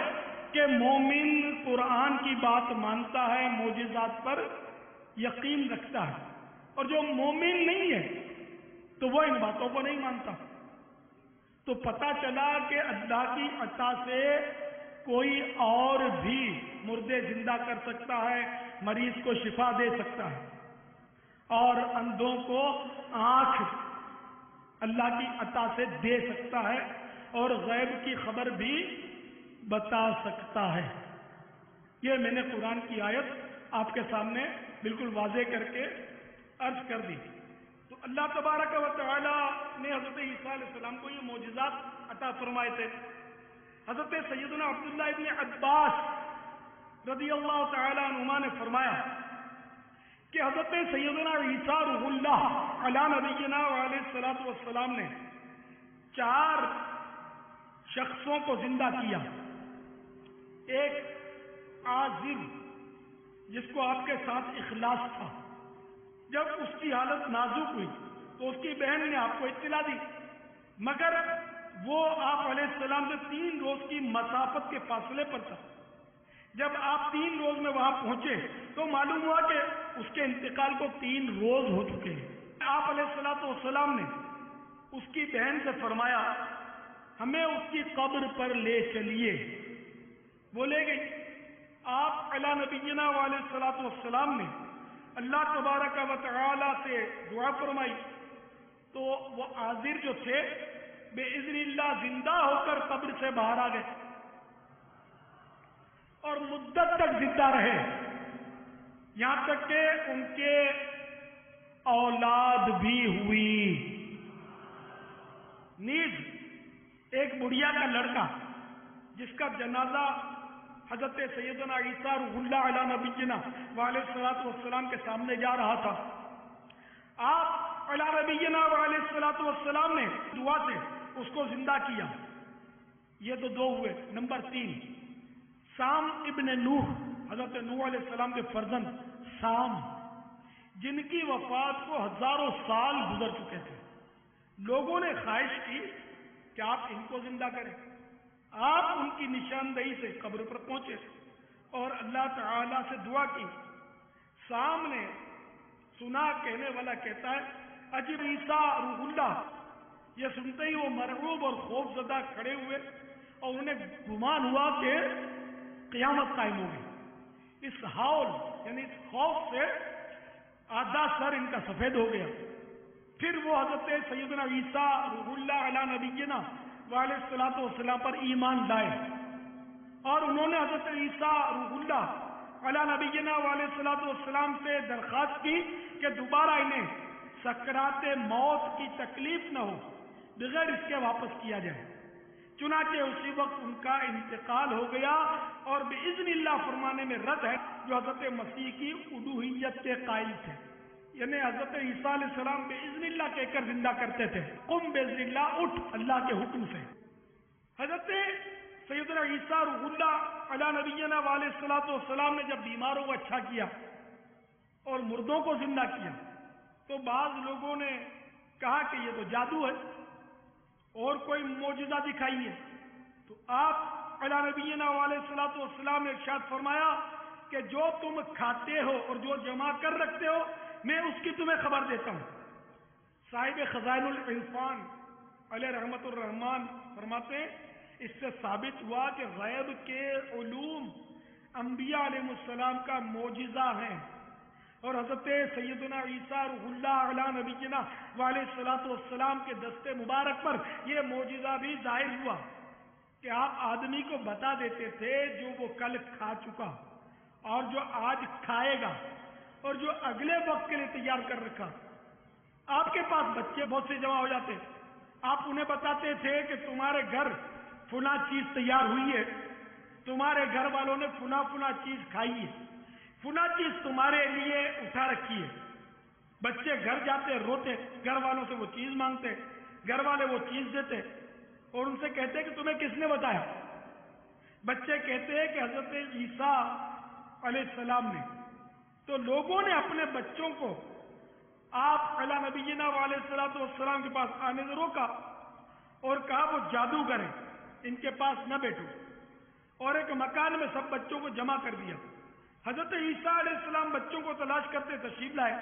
کہ مومن قرآن کی بات مانتا ہے، معجزات پر یقین رکھتا ہے، اور جو مومن نہیں ہے تو وہ ان باتوں کو نہیں مانتا۔ تو پتہ چلا کہ اللہ کی عطا سے کوئی اور بھی مردے زندہ کر سکتا ہے، مریض کو شفا دے سکتا ہے، اور اندھوں کو آنکھ اللہ کی عطا سے دے سکتا ہے، اور غیب کی خبر بھی بتا سکتا ہے۔ یہ میں نے قرآن کی آیت آپ کے سامنے بالکل واضح کر کے عرض کر دی۔ تو اللہ تبارک و تعالی نے حضرت عیسیٰ علیہ السلام کو یہ معجزات عطا فرمائے تھے۔ حضرت سیدنا عبداللہ ابن عباس رضی اللہ تعالی عنہما نے فرمایا کہ حضرت سیدنا عیسیٰ روح اللہ علی نبینا علیہ السلام نے 4 شخصوں کو زندہ کیا۔ ایک عازب جس کو آپ کے ساتھ اخلاص تھا، جب اس کی حالت نازک ہوئی تو اس کی بہن نے آپ کو اطلاع دی، مگر وہ آپ علیہ السلام سے 3 روز کی مسافت کے فاصلے پر تھا۔ جب آپ 3 روز میں وہاں پہنچے تو معلوم ہوا کہ اس کے انتقال کو 3 روز ہو چکے ہیں۔ آپ علیہ السلام نے اس کی بہن سے فرمایا ہمیں اس کی قبر پر لے چلیے، وہ لے گئی۔ آپ علی نبینا علیہ السلام نے اللہ تبارک و تعالی سے دعا فرمائی تو وہ حاضر جو تھے باذن اللہ زندہ ہو کر قبر سے باہر آ گئے اور مدت تک زندہ رہے، یہاں تک کہ ان کے اولاد بھی ہوئی۔ نیز ایک بڑھیا کا لڑکا جس کا جنازہ حضرت سیدنا عیسیٰ روح اللہ علی نبینا علیہ السلام کے سامنے جا رہا تھا، آپ علی نبینا علیہ السلام نے دعا سے اس کو زندہ کیا۔ یہ تو 2 ہوئے۔ نمبر 3، سام ابن نوح، حضرت نوح علیہ السلام کے فرزند سام، جن کی وفات کو ہزاروں سال گزر چکے تھے۔ لوگوں نے خواہش کی کہ آپ ان کو زندہ کریں۔ آپ ان کی نشاندہی سے قبر پر پہنچے اور اللہ تعالی سے دعا کی۔ سام نے سنا، کہنے والا کہتا ہے اجب عیسیٰ روح اللہ، یہ سنتے ہی وہ مرعوب اور خوف زدہ کھڑے ہوئے اور انہیں گمان ہوا کہ قیامت قائم ہوگی۔ اس ہول یعنی اس خوف سے آدھا سر ان کا سفید ہو گیا۔ پھر وہ حضرت سیدنا عیسیٰ روح اللہ علی نبینا علیہ السلام پر ایمان لائے اور انہوں نے حضرت عیسیٰ روح اللہ علی نبینا علیہ السلام سے درخواست کی کہ دوبارہ انہیں سکرات موت کی تکلیف نہ ہو، بغیر اس کے واپس کیا جائے۔ چنانچہ اسی وقت ان کا انتقال ہو گیا اور باذن اللہ فرمانے میں رد ہے جو حضرت مسیح کی الوہیت کے قائل تھے، یعنی حضرت عیسیٰ علیہ السلام باذن اللہ کہہ کر زندہ کرتے تھے، قم باذن اللہ، اٹھ اللہ کے حکم سے۔ حضرت سیدنا عیسیٰ روح اللہ علی نبینا علیہ السلام نے جب بیماروں کو اچھا کیا اور مردوں کو زندہ کیا تو بعض لوگوں نے کہا کہ یہ تو جادو ہے اور کوئی معجزہ دکھائیے، تو آپ علی نبینا علیہ السلام نے ارشاد فرمایا کہ جو تم کھاتے ہو اور جو جمع کر رکھتے ہو میں اس کی تمہیں خبر دیتا ہوں۔ صاحب خزائن العرفان علیہ رحمت الرحمن فرماتے ہیں اس سے ثابت ہوا کہ غیب کے علوم انبیاء علیہ السلام کا معجزہ ہے، اور حضرت سیدنا عیسیٰ روح اللہ علی نبینا علیہ السلام کے دست مبارک پر یہ معجزہ بھی ظاہر ہوا کہ آپ آدمی کو بتا دیتے تھے جو وہ کل کھا چکا اور جو آج کھائے گا اور جو اگلے وقت کے لیے تیار کر رکھا۔ آپ کے پاس بچے بہت سے جمع ہو جاتے، آپ انہیں بتاتے تھے کہ تمہارے گھر فلاں چیز تیار ہوئی ہے، تمہارے گھر والوں نے فلاں چیز کھائی ہے، فلاں چیز تمہارے لیے اٹھا رکھی ہے۔ بچے گھر جاتے روتے، گھر والوں سے وہ چیز مانگتے، گھر والے وہ چیز دیتے اور ان سے کہتے کہ تمہیں کس نے بتایا؟ بچے کہتے ہیں کہ حضرت عیسیٰ علیہ السلام نے۔ تو لوگوں نے اپنے بچوں کو آپ علی نبینا علیہ السلام کے پاس آنے سے روکا اور کہا وہ جادوگر ہیں، ان کے پاس نہ بیٹھو، اور ایک مکان میں سب بچوں کو جمع کر دیا۔ حضرت عیسیٰ علیہ السلام بچوں کو تلاش کرتے تشریف لائے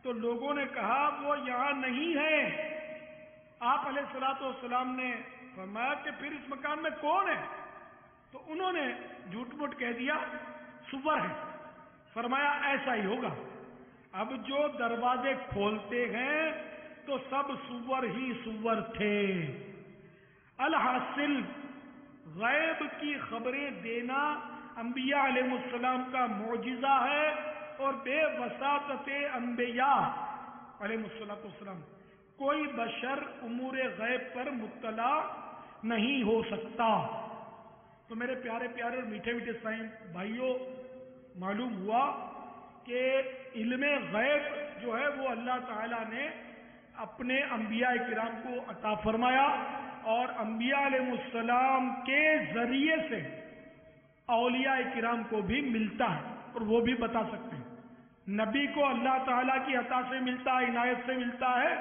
تو لوگوں نے کہا وہ یہاں نہیں ہے۔ آپ علیہ السلام نے فرمایا کہ پھر اس مکان میں کون ہے؟ تو انہوں نے جھوٹ موٹ کہہ دیا سور ہے۔ فرمایا ایسا ہی ہوگا، اب جو دروازے کھولتے ہیں تو سب سور ہی سور تھے۔ الحاصل غیب کی خبریں دینا انبیاء علیہ السلام کا معجزہ ہے اور بے وساطت انبیاء علیہ السلام کوئی بشر امور غیب پر مطلع نہیں ہو سکتا۔ تو میرے پیارے پیارے اور میٹھے میٹھے سائن بھائیوں، معلوم ہوا کہ علم غیب جو ہے وہ اللہ تعالیٰ نے اپنے انبیاء کرام کو عطا فرمایا اور انبیاء علیہ السلام کے ذریعے سے اولیاء کرام کو بھی ملتا ہے اور وہ بھی بتا سکتے ہیں۔ نبی کو اللہ تعالیٰ کی عطا سے ملتا ہے، عنایت سے ملتا ہے،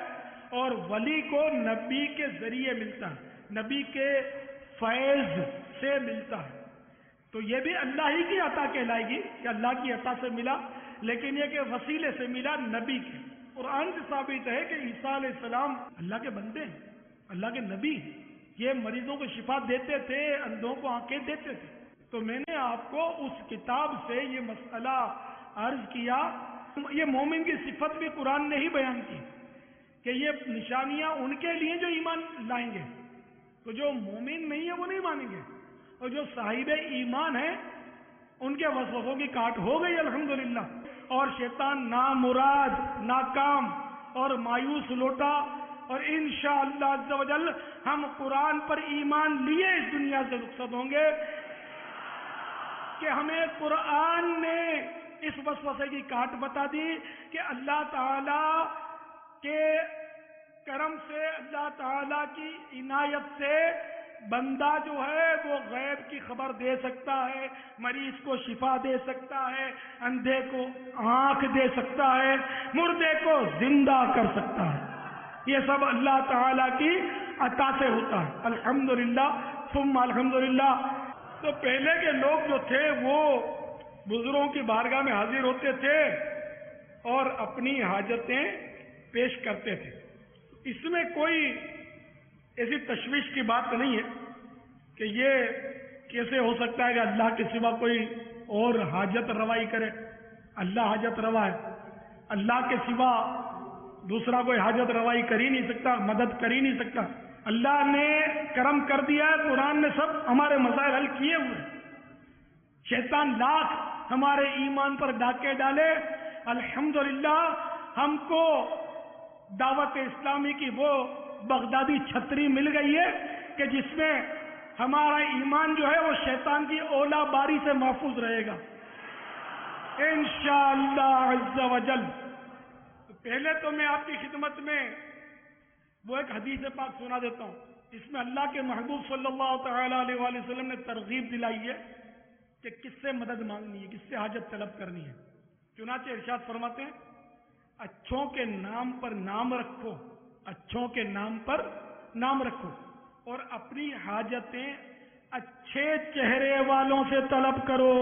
اور ولی کو نبی کے ذریعے ملتا ہے، نبی کے فیض سے ملتا ہے۔ تو یہ بھی اللہ ہی کی عطا کہلائے گی کہ اللہ کی عطا سے ملا، لیکن یہ کہ وسیلے سے ملا نبی کے۔ قرآن سے ثابت ہے کہ عیسیٰ علیہ السلام اللہ کے بندے ہیں، اللہ کے نبی ہیں، یہ مریضوں کو شفا دیتے تھے، اندھوں کو آنکھیں دیتے تھے۔ تو میں نے آپ کو اس کتاب سے یہ مسئلہ عرض کیا، یہ مومن کی صفت بھی قرآن نے ہی بیان کی کہ یہ نشانیاں ان کے لیے جو ایمان لائیں گے، تو جو مومن نہیں ہے وہ نہیں مانیں گے، اور جو صاحب ایمان ہیں ان کے وسوسوں کی کاٹ ہو گئی الحمدللہ، اور شیطان نامراد، ناکام اور مایوس لوٹا، اور انشاءاللہ عز و جل ہم قرآن پر ایمان لیے اس دنیا سے رخصت ہوں گے کہ ہمیں قرآن نے اس وسوسے کی کاٹ بتا دی کہ اللہ تعالی کے کرم سے، اللہ تعالی کی عنایت سے بندہ جو ہے وہ غیب کی خبر دے سکتا ہے، مریض کو شفا دے سکتا ہے، اندھے کو آنکھ دے سکتا ہے، مردے کو زندہ کر سکتا ہے۔ یہ سب اللہ تعالی کی عطا سے ہوتا ہے، الحمدللہ ثم الحمدللہ۔ تو پہلے کے لوگ جو تھے وہ بزرگوں کی بارگاہ میں حاضر ہوتے تھے اور اپنی حاجتیں پیش کرتے تھے۔ اس میں کوئی ایسی تشویش کی بات نہیں ہے کہ یہ کیسے ہو سکتا ہے کہ اللہ کے سوا کوئی اور حاجت روائی کرے۔ اللہ حاجت روا ہے، اللہ کے سوا دوسرا کوئی حاجت روائی کر ہی نہیں سکتا، مدد کر ہی نہیں سکتا۔ اللہ نے کرم کر دیا ہے، قرآن نے سب ہمارے مسائل حل کیے ہوئے۔ شیطان لاکھ ہمارے ایمان پر ڈاکے ڈالے، الحمدللہ ہم کو دعوت اسلامی کی وہ بغدادی چھتری مل گئی ہے کہ جس میں ہمارا ایمان جو ہے وہ شیطان کی اولا باری سے محفوظ رہے گا انشاءاللہ عز و جل۔ پہلے تو میں آپ کی خدمت میں وہ ایک حدیث پاک سنا دیتا ہوں، اس میں اللہ کے محبوب صلی اللہ تعالی علیہ وآلہ وسلم نے ترغیب دلائی ہے کہ کس سے مدد مانگنی ہے، کس سے حاجت طلب کرنی ہے۔ چنانچہ ارشاد فرماتے ہیں، اچھوں کے نام پر نام رکھو، اچھوں کے نام پر نام رکھو، اور اپنی حاجتیں اچھے چہرے والوں سے طلب کرو۔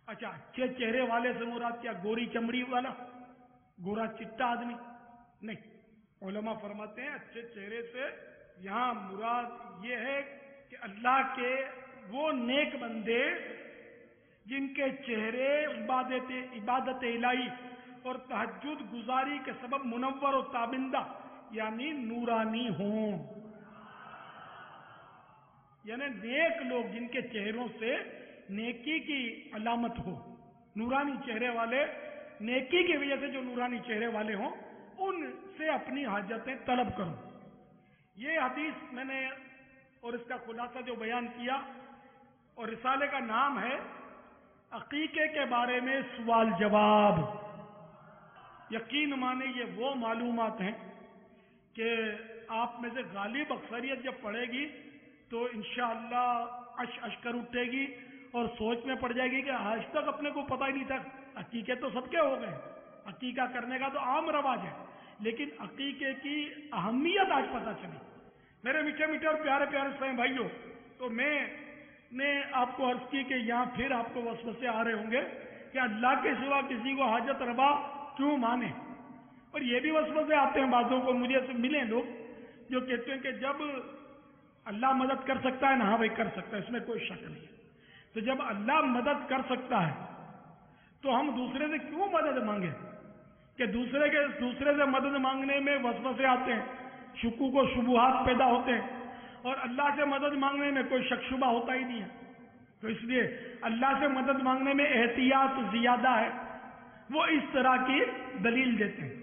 اچھا، اچھے چہرے والے سے مراد کیا؟ گوری چمڑی والا، گورا چٹا آدمی نہیں۔ علماء فرماتے ہیں اچھے چہرے سے یہاں مراد یہ ہے کہ اللہ کے وہ نیک بندے جن کے چہرے عبادت الہی اور تہجد گزاری کے سبب منور و تابندہ یعنی نورانی ہوں، یعنی نیک لوگ جن کے چہروں سے نیکی کی علامت ہو، نورانی چہرے والے، نیکی کی وجہ سے جو نورانی چہرے والے ہوں ان سے اپنی حاجتیں طلب کرو۔ یہ حدیث میں نے اور اس کا خلاصہ جو بیان کیا، اور رسالے کا نام ہے عقیقے کے بارے میں سوال جواب۔ یقین مانے یہ وہ معلومات ہیں کہ آپ میں سے غالب اکثریت جب پڑھے گی تو انشاءاللہ اش کر اٹھے گی اور سوچ میں پڑ جائے گی کہ آج تک اپنے کو پتہ ہی نہیں تھا۔ عقیقے تو سب کے ہو گئے، عقیقہ کرنے کا تو عام رواج ہے، لیکن عقیقے کی اہمیت آج پتہ چلی۔ میرے میٹھے میٹھے اور پیارے پیارے اسلامی بھائیوں، تو میں نے آپ کو عرض کی کہ یہاں پھر آپ کو وسوسے آ رہے ہوں گے کہ اللہ کے سوا کسی کو حاجت روا کیوں مانے، اور یہ بھی وسوسے آتے ہیں بعضوں کو، مجھے سے ملے لوگ جو کہتے ہیں کہ جب اللہ مدد کر سکتا ہے نا، ہاں بھائی کر سکتا ہے، اس میں کوئی شک نہیں ہے، تو جب اللہ مدد کر سکتا ہے تو ہم دوسرے سے کیوں مدد مانگے؟ کہ دوسرے سے مدد مانگنے میں وسوسے آتے ہیں، شکوک و شبہات پیدا ہوتے ہیں، اور اللہ سے مدد مانگنے میں کوئی شک شبہ ہوتا ہی نہیں ہے۔ تو اس لیے اللہ سے مدد مانگنے میں احتیاط زیادہ ہے، وہ اس طرح کی دلیل دیتے ہیں۔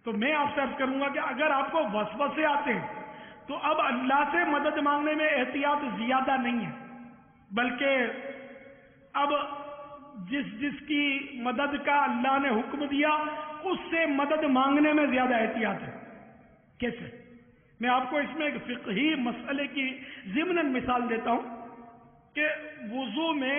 تو میں آپ سے عرض کروں گا کہ اگر آپ کو وسوسے آتے ہیں تو اب اللہ سے مدد مانگنے میں احتیاط زیادہ نہیں ہے، بلکہ اب جس کی مدد کا اللہ نے حکم دیا اس سے مدد مانگنے میں زیادہ احتیاط ہے۔ کیسے؟ میں آپ کو اس میں ایک فقہی مسئلے کی ضمناً مثال دیتا ہوں کہ وضو میں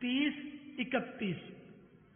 30, 31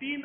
3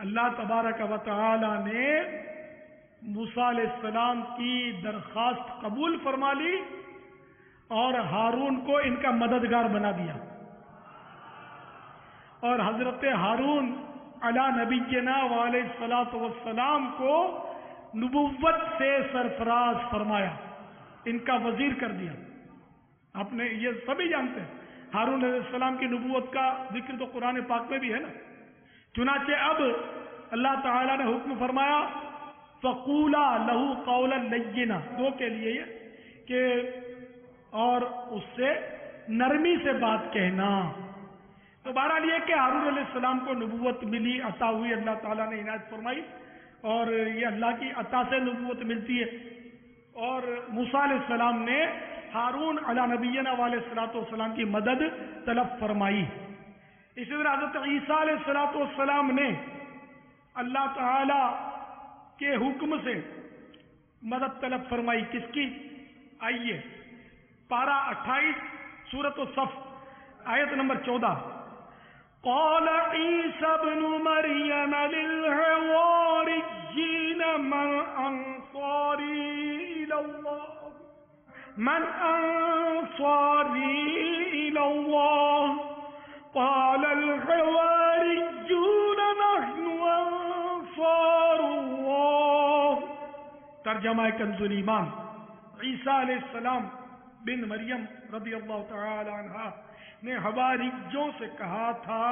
اللہ تبارک و تعالی نے موسیٰ علیہ السلام کی درخواست قبول فرما لی اور ہارون کو ان کا مددگار بنا دیا، اور حضرت ہارون علی نبینا علیہ الصلوۃ والسلام کو نبوت سے سرفراز فرمایا، ان کا وزیر کر دیا۔ آپ نے یہ سبھی جانتے ہیں ہارون علیہ السلام کی نبوت کا ذکر تو قرآن پاک میں بھی ہے نا۔ چنانچہ اب اللہ تعالیٰ نے حکم فرمایا فَقُولَا لَهُ قَوْلًا لَيِّنًا، دو کے لیے یہ کہ اور اس سے نرمی سے بات کہنا۔ تو بہرحال یہ کہ ہارون علیہ السلام کو نبوت ملی، عطا ہوئی، اللہ تعالیٰ نے عنایت فرمائی، اور یہ اللہ کی عطا سے نبوت ملتی ہے۔ اور موسیٰ علیہ السلام نے ہارون علی نبینا علیہ الصلوۃ والسلام کی مدد طلب فرمائی۔ اسی طرح حضرت عیسیٰ علیہ الصلوۃ والسلام نے اللہ تعالی کے حکم سے مدد طلب فرمائی، کس کی؟ آئیے پارہ 28 سورۃ الصف آیت نمبر 14، قال عیسی ابن مریم للحواریین من انصاری الی اللہ من انصاری الی اللہ قال الحواریون نحن انصار اللہ۔ ترجمہ کنز ایمان، عیسیٰ علیہ السلام بن مریم رضی اللہ تعالی عنہ نے حواریوں سے کہا تھا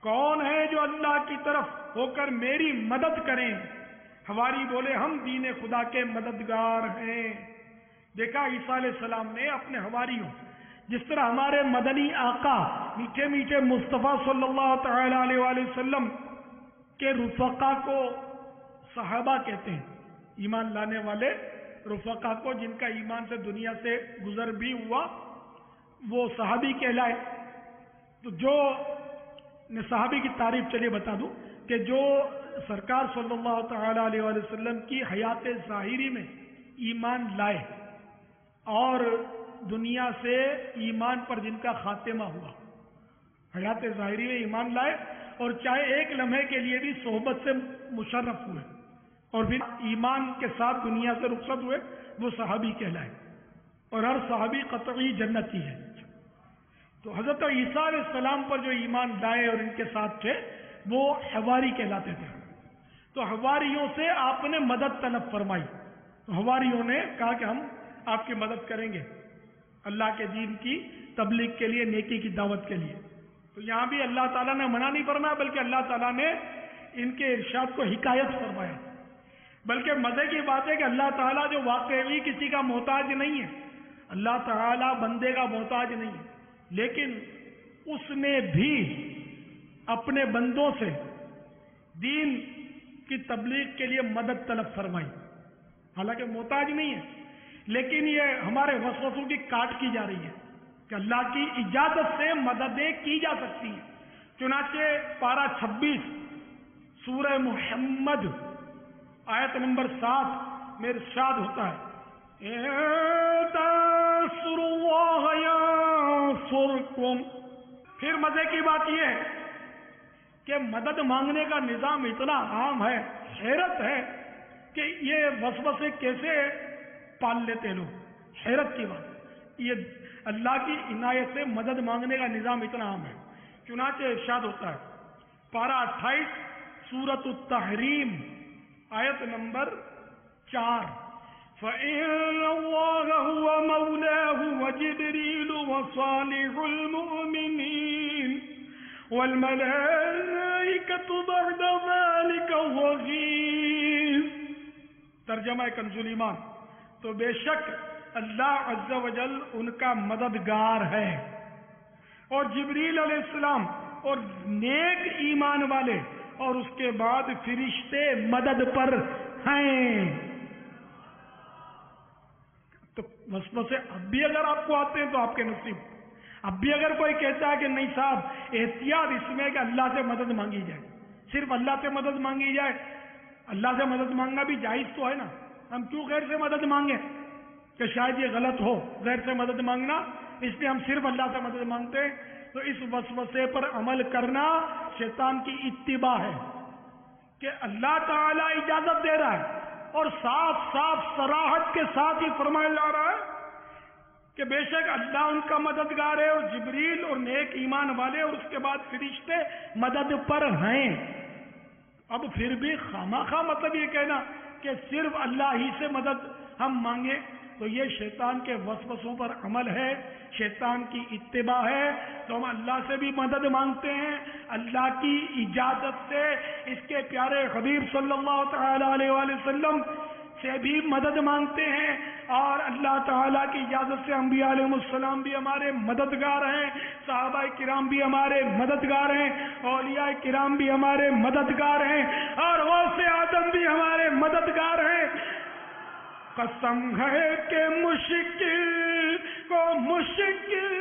کون ہے جو اللہ کی طرف ہو کر میری مدد کریں؟ حواری بولے ہم دین خدا کے مددگار ہیں۔ دیکھا عیسیٰ علیہ السلام نے اپنے حواریوں، جس طرح ہمارے مدنی آقا میٹھے میٹھے مصطفیٰ صلی اللہ تعالی علیہ وآلہ وسلم کے رفقا کو صحابہ کہتے ہیں، ایمان لانے والے رفقا کو جن کا ایمان سے دنیا سے گزر بھی ہوا وہ صحابی کہلائے۔ تو جو صحابی کی تعریف چلیے بتا دوں کہ جو سرکار صلی اللہ تعالی علیہ وآلہ وسلم کی حیات ظاہری میں ایمان لائے اور دنیا سے ایمان پر جن کا خاتمہ ہوا، حیات ظاہری میں ایمان لائے اور چاہے ایک لمحے کے لیے بھی صحبت سے مشرف ہوئے اور پھر ایمان کے ساتھ دنیا سے رخصت ہوئے، وہ صحابی کہلائے، اور ہر صحابی قطعی جنتی ہے۔ تو حضرت عیسیٰ علیہ السلام پر جو ایمان لائے اور ان کے ساتھ تھے وہ حواری کہلاتے تھے۔ تو حواریوں سے آپ نے مدد طلب فرمائی، تو حواریوں نے کہا کہ ہم آپ کی مدد کریں گے اللہ کے دین کی تبلیغ کے لیے، نیکی کی دعوت کے لیے۔ تو یہاں بھی اللہ تعالیٰ نے منع نہیں فرمایا، بلکہ اللہ تعالیٰ نے ان کے ارشاد کو حکایت فرمایا۔ بلکہ مزے کی بات ہے کہ اللہ تعالیٰ جو واقعی کسی کا محتاج نہیں ہے، اللہ تعالیٰ بندے کا محتاج نہیں ہے، لیکن اس نے بھی اپنے بندوں سے دین کی تبلیغ کے لیے مدد طلب فرمائی، حالانکہ محتاج نہیں ہے، لیکن یہ ہمارے وسوسوں کی کاٹ کی جا رہی ہے کہ اللہ کی اجازت سے مددیں کی جا سکتی ہیں۔ چنانچہ پارہ 26 سورہ محمد آیت نمبر 7 میں ارشاد ہوتا ہے پھر مزے کی بات یہ ہے کہ مدد مانگنے کا نظام اتنا عام ہے، حیرت ہے کہ یہ وسوسے کیسے پال لیتے لوگ، حیرت کی بات، یہ اللہ کی عنایت سے مدد مانگنے کا نظام اتنا عام ہے۔ چنانچہ ارشاد ہوتا ہے پارہ 28 سورۃ التحریم آیت نمبر 4، فَإِنَّ اللَّهَ هُوَ مَوْلَاهُ وَجِبْرِيلُ وَصَالِحُ الْمُؤْمِنِينَ وَالْمَلَائِكَةُ بَعْدَ ذَلِكَ ظَهِيرٌ۔ ترجمہ کنز ایمان، تو بے شک اللہ عز و جل ان کا مددگار ہے، اور جبریل علیہ السلام اور نیک ایمان والے، اور اس کے بعد فرشتے مدد پر ہیں۔ تو وسوسے اب بھی اگر آپ کو آتے ہیں تو آپ کے نصیب، اب بھی اگر کوئی کہتا ہے کہ نہیں صاحب احتیاط اس میں کہ اللہ سے مدد مانگی جائے، صرف اللہ سے مدد مانگی جائے، اللہ سے مدد مانگنا بھی جائز تو ہے نا، ہم کیوں غیر سے مدد مانگیں کہ شاید یہ غلط ہو غیر سے مدد مانگنا، اس لیے ہم صرف اللہ سے مدد مانگتے ہیں۔ تو اس وسوسے پر عمل کرنا شیطان کی اتباع ہے، کہ اللہ تعالیٰ اجازت دے رہا ہے اور صاف صاف صراحت کے ساتھ ہی فرمایا جا رہا ہے کہ بے شک اللہ ان کا مددگار ہے، اور جبریل اور نیک ایمان والے اور اس کے بعد فرشتے مدد پر ہیں۔ اب پھر بھی خامخواہ مطلب یہ کہنا کہ صرف اللہ ہی سے مدد ہم مانگیں تو یہ شیطان کے وسوسوں پر عمل ہے، شیطان کی اتباع ہے۔ تو ہم اللہ سے بھی مدد مانگتے ہیں، اللہ کی اجازت سے اس کے پیارے حبیب صلی اللہ تعالی علیہ وآلہ وسلم سے بھی مدد مانگتے ہیں، اور اللہ تعالیٰ کی اجازت سے انبیاء علیہ السلام بھی ہمارے مددگار ہیں، صحابہ کرام بھی ہمارے مددگار ہیں، اولیاء کرام بھی ہمارے مددگار ہیں، اور غوث اعظم بھی ہمارے مددگار ہیں۔ قسم ہے کہ مشکل کو مشکل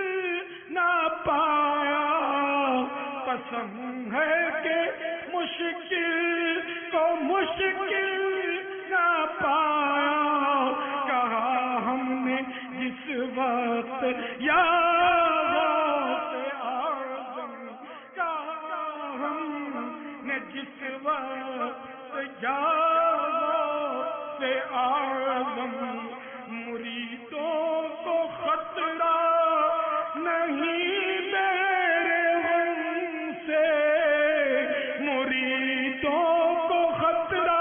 نہ پایا، قسم ہے کہ مشکل کو مشکل نہ پایا، کہا ہم نے جس وقت یا غوث اعظم، کہا ہم نے جس وقت یا غوث اعظم، مریدوں کو خطرہ نہیں میرے غم سے، مریدوں کو خطرہ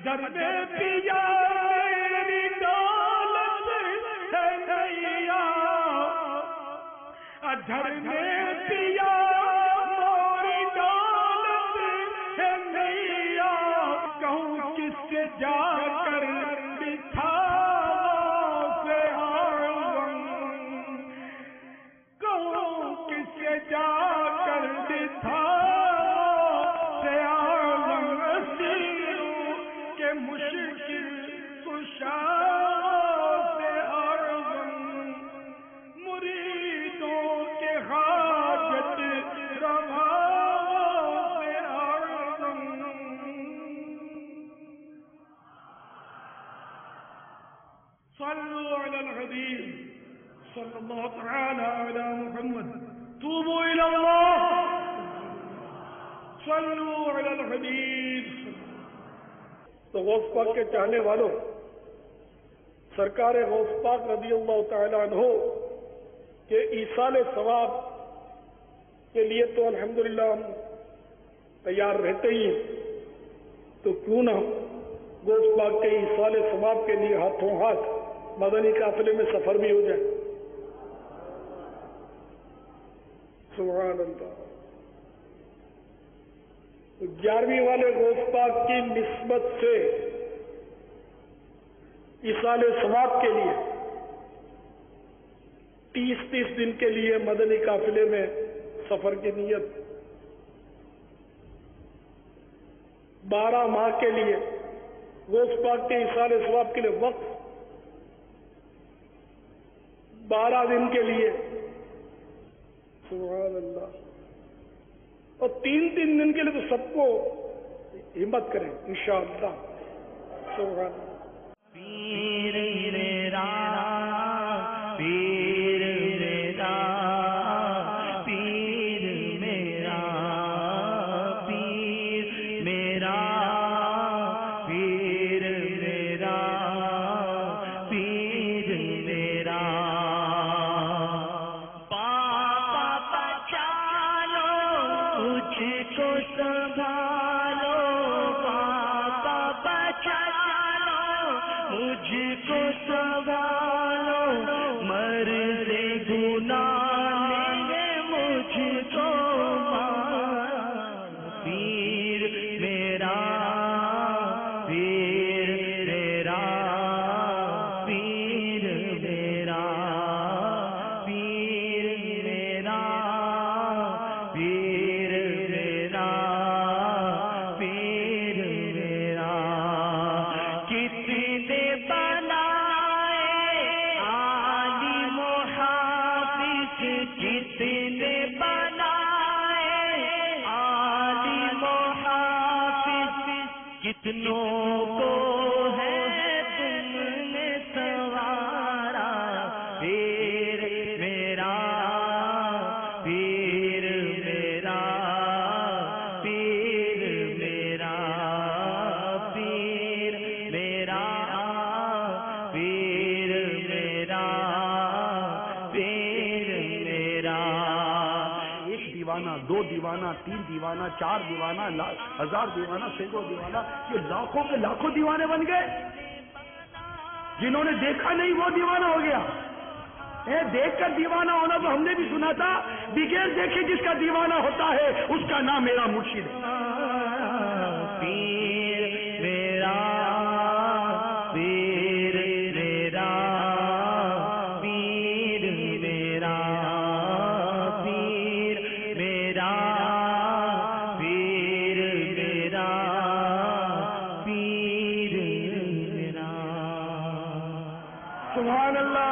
در میں پیا میری دولت ہے نیا، ادھر میں پیا میری دولت ہے نیا، کہوں کس سے جا کر بٹھا سے اعظم، کہوں کس سے جا کر بٹھا سے اعظم، مشکل کشا سے اعظم، مریدوں کے حاجت روا سے اعظم۔ صلوا علی الحبیب صلی اللہ تعالی علی محمد، توبوا الی اللہ، صلوا علی الحبیب۔ تو غوث پاک کے چاہنے والوں، سرکار غوث پاک رضی اللہ تعالی عنہ کے ایصال ثواب کے لیے تو الحمدللہ ہم تیار رہتے ہی ہیں، تو کیوں نہ غوث پاک کے ایصال ثواب کے لیے ہاتھوں ہاتھ مدنی قافلے میں سفر بھی ہو جائے۔ سبحان اللہ۔ 11ویں والے غوث پاک کی نسبت سے ایصال ثواب کے لیے 30 دن کے لیے مدنی قافلے میں سفر کی نیت، 12 ماہ کے لیے غوث پاک کے ایصال ثواب کے لیے وقت، 12 دن کے لیے، سبحان اللہ، اور 3 دن کے لیے تو سب کو ہمت کریں انشاءاللہ۔ سبحان اللہ۔ پیر میرا پیر میرا پیر میرا پیر میرا پیر میرا پیر میرا پاپا پچا مجھ کو سنبھالو بابا بچا لو مجھ کو سنبھالو مرد گناہ نے مجھ کو پیر میرا پیر میرا پیر میرا پیر میرا پیر میرا پیر میرا کتنے بنائے عالم و حافظ کتنے بنائے عالم و حافظ کتنوں کو ہے تم نے سوارا پیر میرا پیر میرا پیر میرا پیر میرا پیر میرا پیر میرا ایک دیوانہ، دو دیوانہ، تین دیوانہ، چار دیوانہ، ہزار دیوانہ، سینکڑوں دیوانہ، یہ لاکھوں کے لاکھوں دیوانے بن گئے. جنہوں نے دیکھا نہیں وہ دیوانہ ہو گیا. دیکھ کر دیوانہ ہونا تو ہم نے بھی سنا تھا، بغیر دیکھے جس کا دیوانہ ہوتا ہے اس کا نام میرا مرشد ہے. پیر میرا پیر میرا پیر میرا پیر میرا پیر میرا پیر میرا. سبحان اللہ.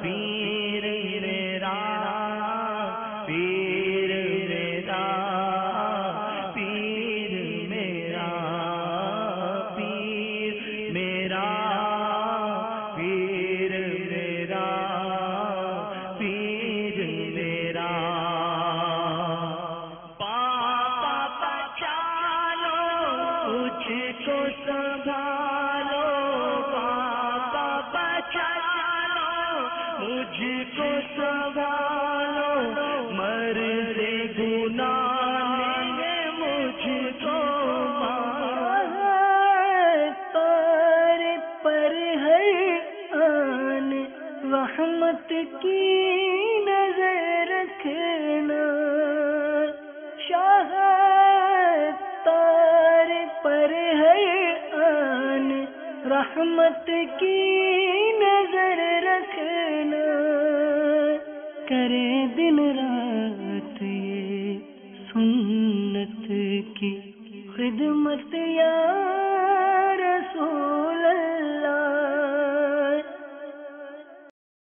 پیر میرا پیر میرا پیر میرا پیر میرا پیر میرا پیر میرا. پاپا بچا لو مجھ کو سنبھالو پاپا بچا لو مجھ کو سنبھالو مرد گناہ نے مجھ کو تار پر ہے آن رحمت کی نظر رکھنا شاہ تار پر ہے آن رحمت کی نظر رکھنا کر